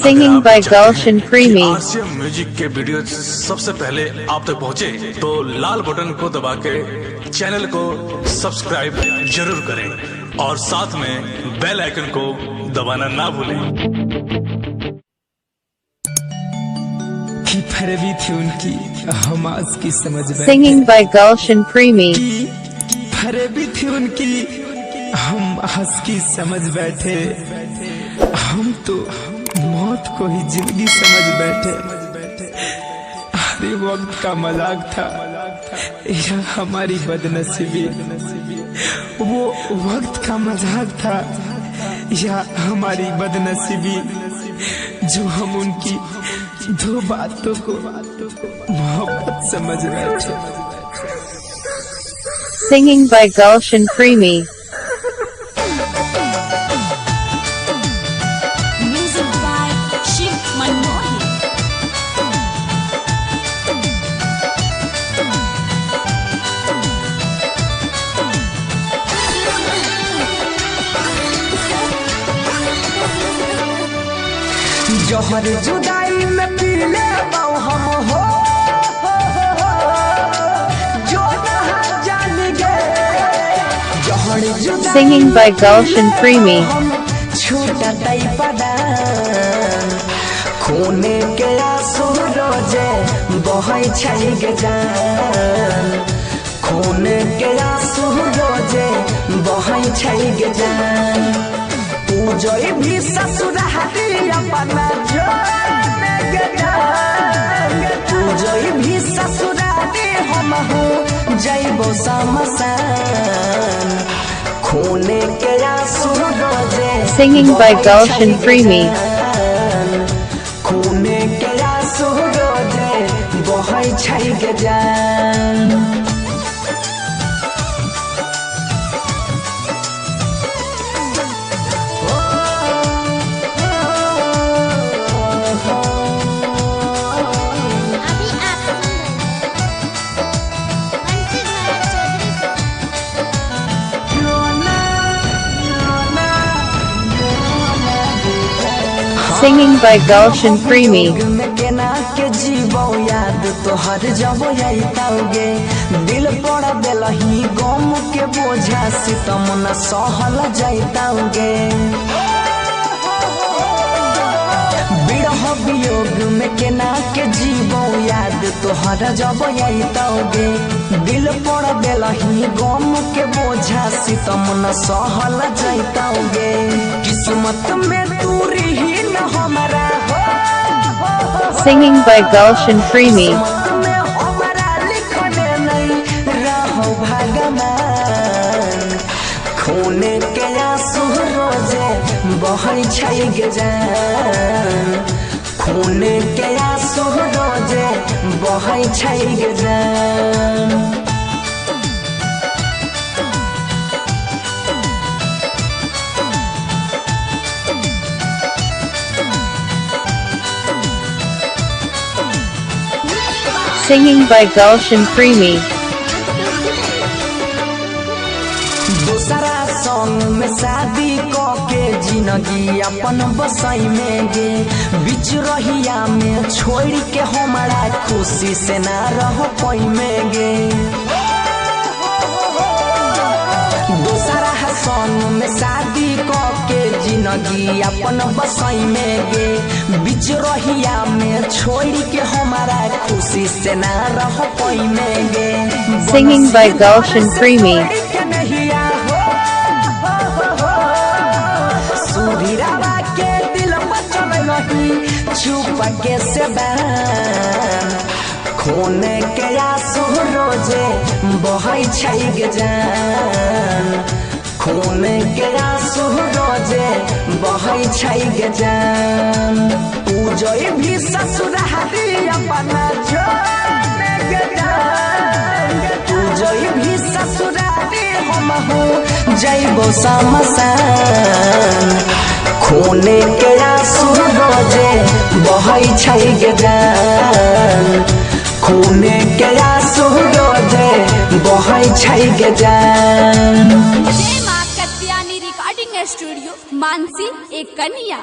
Singing by Gulshan Premi। आसियम music के video सबसे पहले आप तक पहुंचे तो लाल बटन को दबा के चैनल को सब्सक्राइब जरूर करें और साथ में बेल आइकन को दबाना ना भूलें। की फरवी थी उनकी हम आज की समझ बैठे। Singing by Gulshan Premi। फरवी थी उनकी हम आज की समझ बैठे। हम तो मौत को ही जिंदगी समझ बैठे। अरे वक्त का मजाक था या हमारी बदनसीबी। वो वक्त का मजाक था या हमारी बदनसीबी जो हम उनकी दो बातों को मोहब्बत समझ बैठे। Singing by Gulshan Premi। Music by Shiv Manmohan। जहर जुदाई में पी ले हम हो जो जान गए। जहर जुदाई Singing by Gulshan Premi। छूटा तई पड़ा खूने के आंसू रोजे बहै छै गे जान। खूने के आंसू रोजे बहै छै गे जान। पूजोई भी ससुरारी अपना जोने गे जान। पूजोई भी ससुरारी हम हो जइबो समसान। खूने के आंसू रोजे Singing by Gulshan Premi। खूने के आंसू रोजे बहै छै गे जान। अभी आप Singing by Gulshan Premi। केना के जीवो याद तोहर जब आइताओगे। दिल पड़ देलही गम के बोझा सितम न सहल जाइताओगे। बिरह वियोग में केना के जीवो याद तोहर जब आइताओगे। दिल पड़ देलही गम के बोझा सितम न सहल जाइताओगे। किस्मत में दूरी ही न हमारा हो। Singing by Gulshan Premi। हमारा लिखने नहीं रहो भगवान। खूने के आंसू रोजे बहै छै गे जान। खूने के आंसू रोजे बहै छै गे जान। Singing by Gulshan Premi। दूसरा सॉन्ग में शादी के जिंदगी अपन बसाई में गे। बीच रहिया में छोड़ के हमारा खुशी से ना रह पाई में गे। दूसरा सॉन्ग में शादी के जिंदगी अपन बसाई में गे। बीच रहिया में छोड़ के हमारा खुशी से ना रह पाई में गे। Singing by Gulshan Premi। सुधीरावा के दिल बचल नहीं चुप के से बैन। खूने के आंसू रोजे बहै छै गे जान। खूने के आंसू रोजे बहै छै गे जान। पूजोई भी ससुरारी अपना जोने गे जान। पूजोई भी ससुरारी हम हो जइबो समसान। खूने के आंसू रोजे बहै छै गे जान। खूने के आंसू रोजे बहै छै गे जान। जय मां कत्यानी रिकॉर्डिंग स्टूडियो मानसी एक कन्या।